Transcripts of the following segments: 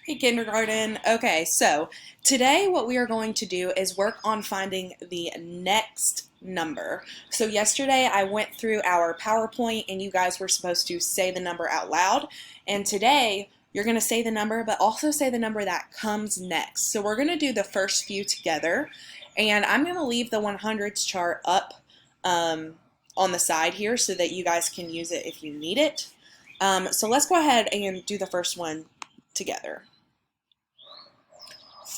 Hey, kindergarten. Okay, so today what we are going to do is work on finding the next number. So yesterday I went through our PowerPoint and you guys were supposed to say the number out loud. And today you're going to say the number, but also say the number that comes next. So we're going to do the first few together. And I'm going to leave the 100s chart up on the side here so that you guys can use it if you need it. So let's go ahead and do the first one together.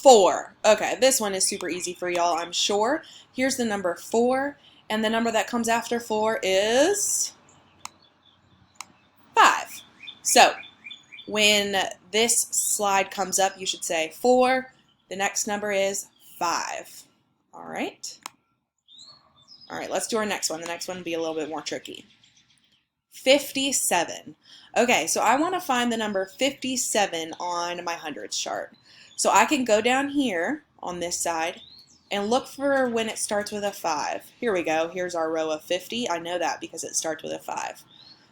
4. Okay, this one is super easy for y'all, I'm sure. Here's the number 4, and the number that comes after 4 is 5. So, when this slide comes up, you should say 4. The next number is 5. All right. All right, let's do our next one. The next one will be a little bit more tricky. 57. Okay, so I want to find the number 57 on my hundreds chart. So I can go down here on this side and look for when it starts with a 5. Here we go. Here's our row of 50. I know that because it starts with a 5.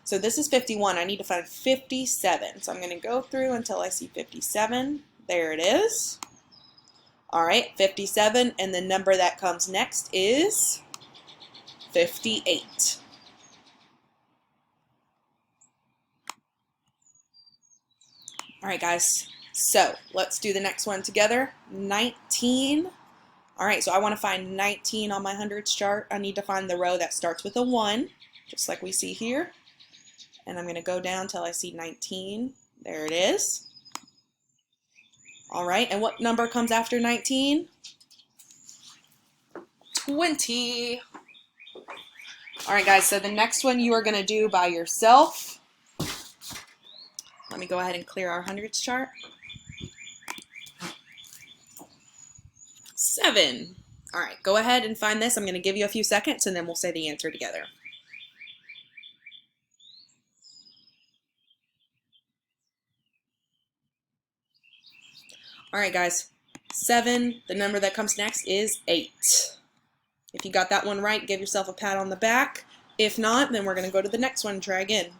So this is 51. I need to find 57. So I'm going to go through until I see 57. There it is. All right, 57. And the number that comes next is 58. All right, guys. So let's do the next one together. 19. All right, so I want to find 19 on my hundreds chart. I need to find the row that starts with a 1, just like we see here. And I'm going to go down till I see 19. There it is. All right, and what number comes after 19? 20. All right, guys, so the next one you are going to do by yourself. Let me go ahead and clear our hundreds chart. 7. All right, go ahead and find this. I'm going to give you a few seconds and then we'll say the answer together. All right, guys. 7, the number that comes next is 8. If you got that one right, give yourself a pat on the back. If not, then we're going to go to the next one and try again.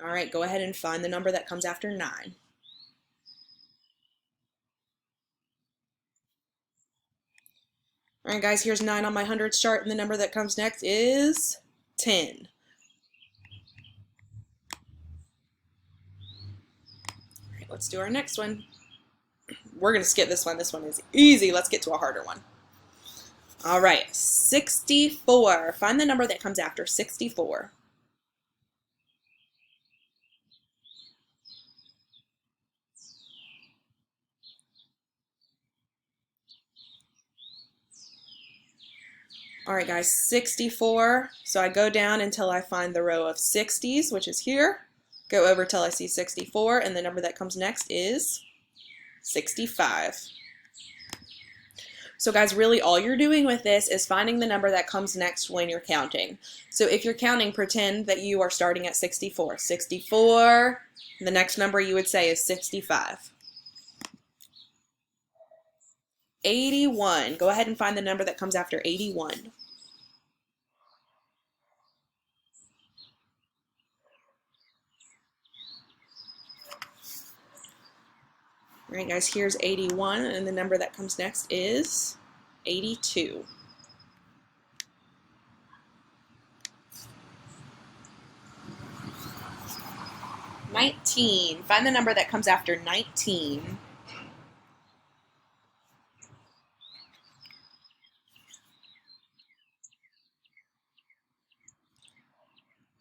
All right, go ahead and find the number that comes after 9. All right, guys, here's 9 on my hundreds chart, and the number that comes next is 10. All right, let's do our next one. We're going to skip this one. This one is easy. Let's get to a harder one. All right, 64. Find the number that comes after 64. All right, guys, 64. So I go down until I find the row of 60s, which is here. Go over till I see 64, and the number that comes next is 65. So guys, really all you're doing with this is finding the number that comes next when you're counting. So if you're counting, pretend that you are starting at 64. 64, the next number you would say is 65. 81. Go ahead and find the number that comes after 81. All right, guys, here's 81, and the number that comes next is 82. $19. Find the number that comes after 19.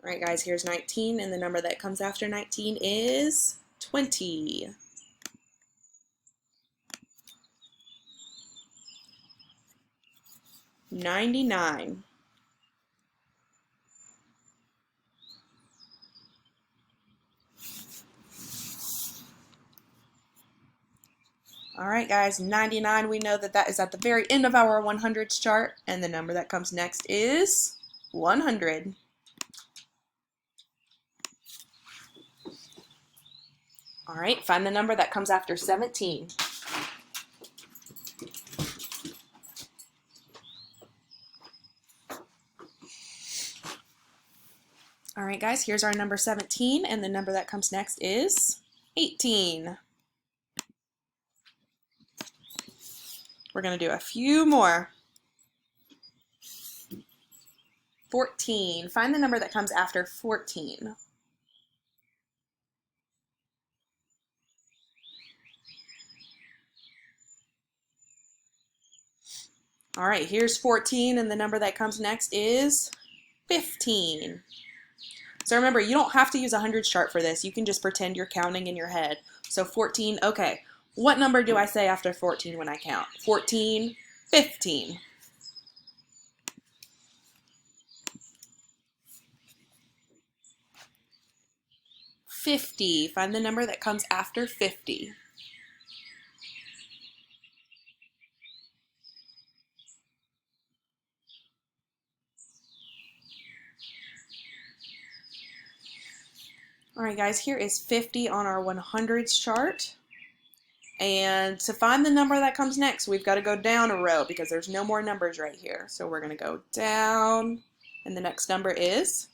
All right, guys, here's 19, and the number that comes after 19 is 20. 99. All right, guys, 99, we know that that is at the very end of our 100s chart, and the number that comes next is 100. All right, find the number that comes after 17. All right, right, guys, here's our number 17, and the number that comes next is 18. We're going to do a few more. 14. Find the number that comes after 14. All right, here's 14, and the number that comes next is 15. So remember, you don't have to use a hundreds chart for this. You can just pretend you're counting in your head. So 14, okay. What number do I say after 14 when I count? 14, 15. $50. Find the number that comes after 50. All right, guys, here is 50 on our 100s chart. And to find the number that comes next, we've got to go down a row because there's no more numbers right here. So we're going to go down, and the next number is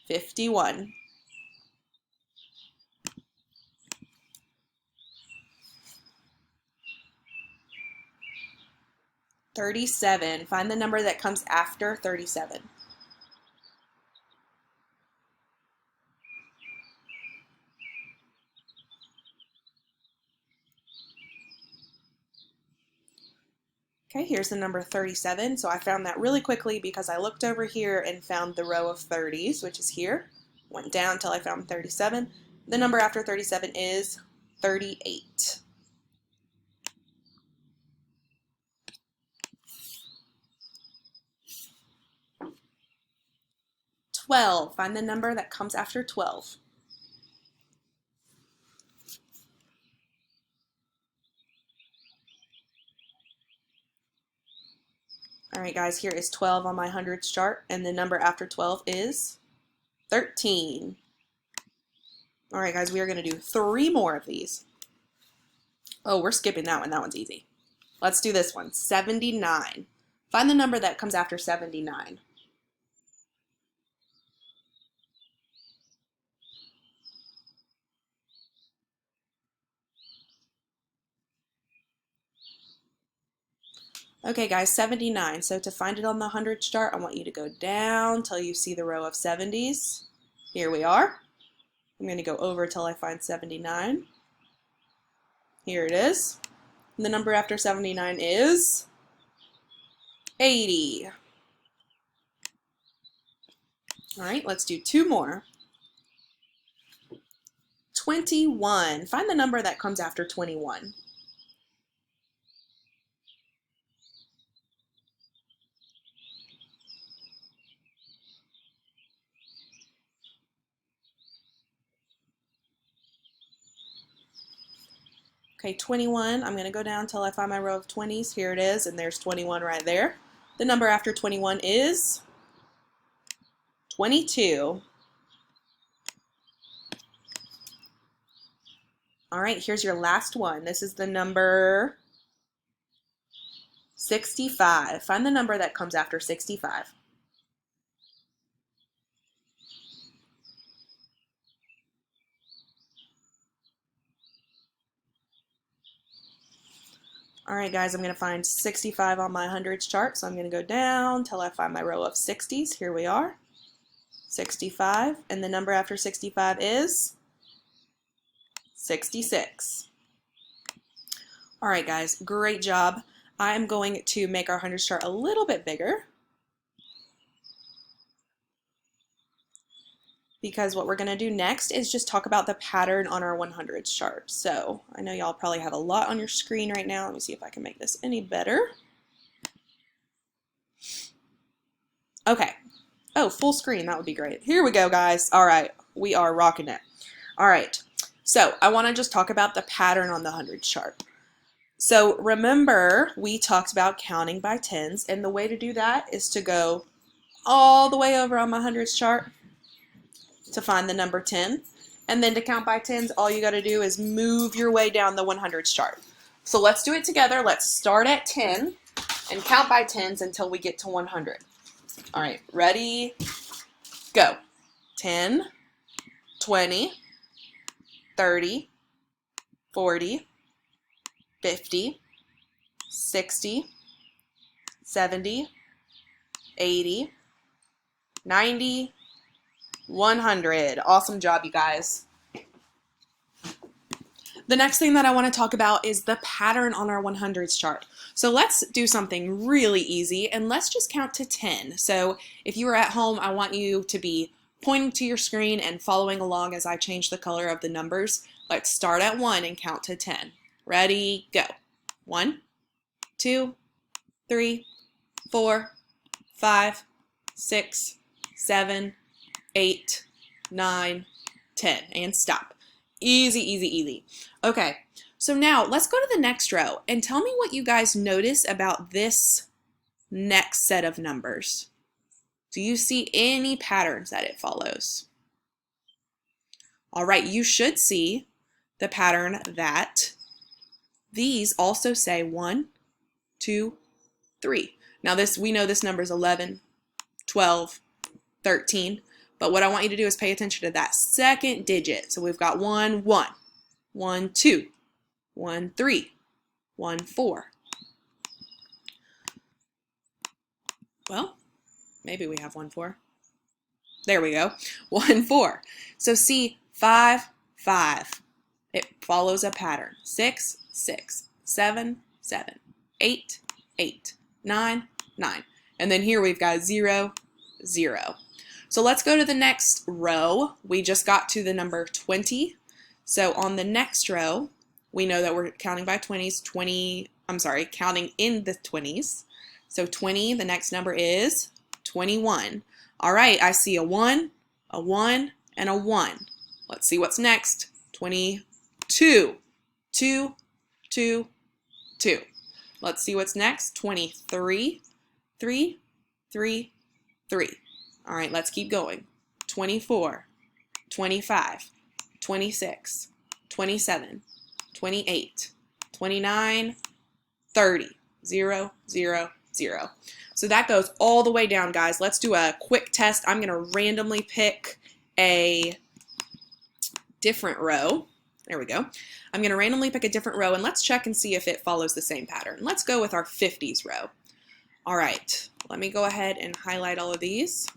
51. $37. Find the number that comes after 37. Okay, here's the number 37. So I found that really quickly because I looked over here and found the row of 30s, which is here. Went down until I found 37. The number after 37 is 38. $12. Find the number that comes after 12. All right, guys, here is 12 on my hundreds chart, and the number after 12 is 13. All right, guys, we are going to do 3 more of these. Oh, we're skipping that one. That one's easy. Let's do this one, 79. Find the number that comes after 79. Okay, guys, 79. So to find it on the hundreds chart, I want you to go down till you see the row of 70s. Here we are. I'm going to go over till I find 79. Here it is. And the number after 79 is 80. All right, let's do 2 more. 21. Find the number that comes after 21. Okay, 21, I'm going to go down until I find my row of 20s. Here it is, and there's 21 right there. The number after 21 is 22. All right, here's your last one. This is the number 65. Find the number that comes after 65. All right, guys, I'm going to find 65 on my hundreds chart, so I'm going to go down till I find my row of 60s. Here we are, 65, and the number after 65 is 66. All right, guys, great job. I'm going to make our hundreds chart a little bit bigger because what we're going to do next is just talk about the pattern on our 100s chart. So I know y'all probably have a lot on your screen right now. Let me see if I can make this any better. Okay. Oh, full screen. That would be great. Here we go, guys. All right. We are rocking it. All right. So I want to just talk about the pattern on the 100s chart. So remember, we talked about counting by tens, and the way to do that is to go all the way over on my 100s chart to find the number 10. And then to count by tens, all you got to do is move your way down the 100s chart. So let's do it together. Let's start at 10 and count by tens until we get to 100. All right, ready, go. 10, 20, 30, 40, 50, 60, 70, 80, 90, 100. Awesome job, you guys. The next thing that I want to talk about is the pattern on our 100s chart. So let's do something really easy and let's just count to 10. So if you are at home, I want you to be pointing to your screen and following along as I change the color of the numbers. Let's start at 1 and count to 10. Ready, go. 1, 2, 3, 4, 5, 6, 7, 8, 9, 10, and stop. Easy, easy, easy. Okay, so now let's go to the next row and tell me what you guys notice about this next set of numbers. Do you see any patterns that it follows? All right, you should see the pattern that these also say 1, 2, 3. Now we know this number is 11, 12, 13. But what I want you to do is pay attention to that second digit. So we've got 1, 1, 1, 2, 1, 3, 1, 4. Well, maybe we have 1, 4. There we go. 1, 4. So see, 5, 5. It follows a pattern. 6, 6, 7, 7, 8, 8, 9, 9. And then here we've got 0, 0. So let's go to the next row. We just got to the number 20. So on the next row, we know that we're counting by 20s, counting in the 20s. So 20, the next number is 21. All right, I see a 1, and a 1. Let's see what's next. 22, 2, 2, 2. Let's see what's next. 23, 3, 3, 3. All right, let's keep going. 24, 25, 26, 27, 28, 29, 30, 0, 0, 0. So that goes all the way down, guys. Let's do a quick test. I'm going to randomly pick a different row. There we go. I'm going to randomly pick a different row, and let's check and see if it follows the same pattern. Let's go with our 50s row. All right, let me go ahead and highlight all of these.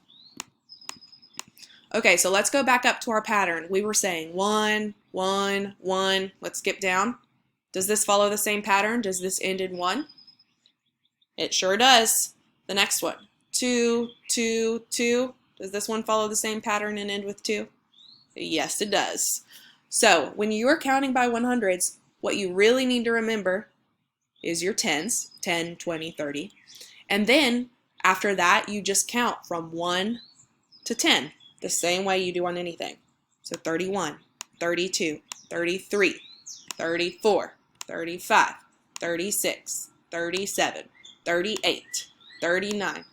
Okay, so let's go back up to our pattern. We were saying 1, 1, 1. Let's skip down. Does this follow the same pattern? Does this end in 1? It sure does. The next one, 2, 2, 2. Does this one follow the same pattern and end with 2? Yes, it does. So when you are counting by 100s, what you really need to remember is your 10s, 10, 20, 30. And then after that, you just count from 1 to 10. The same way you do on anything. So 31, 32, 33, 34, 35, 36, 37, 38, 39,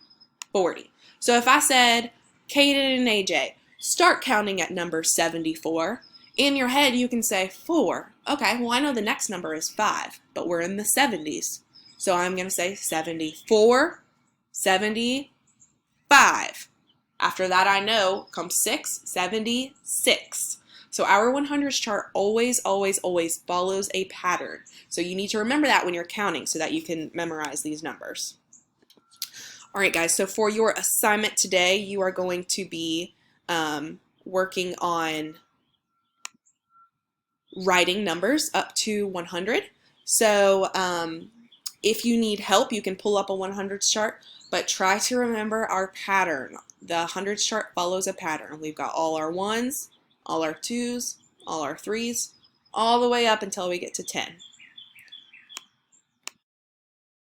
40. So if I said, Kaden and AJ, start counting at number 74, in your head you can say 4. Okay, well I know the next number is 5, but we're in the 70s. So I'm going to say 74, 75. After that, I know comes 6, 76. So our 100s chart always, always, always follows a pattern. So you need to remember that when you're counting so that you can memorize these numbers. All right, guys, so for your assignment today, you are going to be working on writing numbers up to 100. So if you need help, you can pull up a 100s chart, but try to remember our pattern. The 100s chart follows a pattern. We've got all our 1s, all our 2s, all our 3s, all the way up until we get to 10.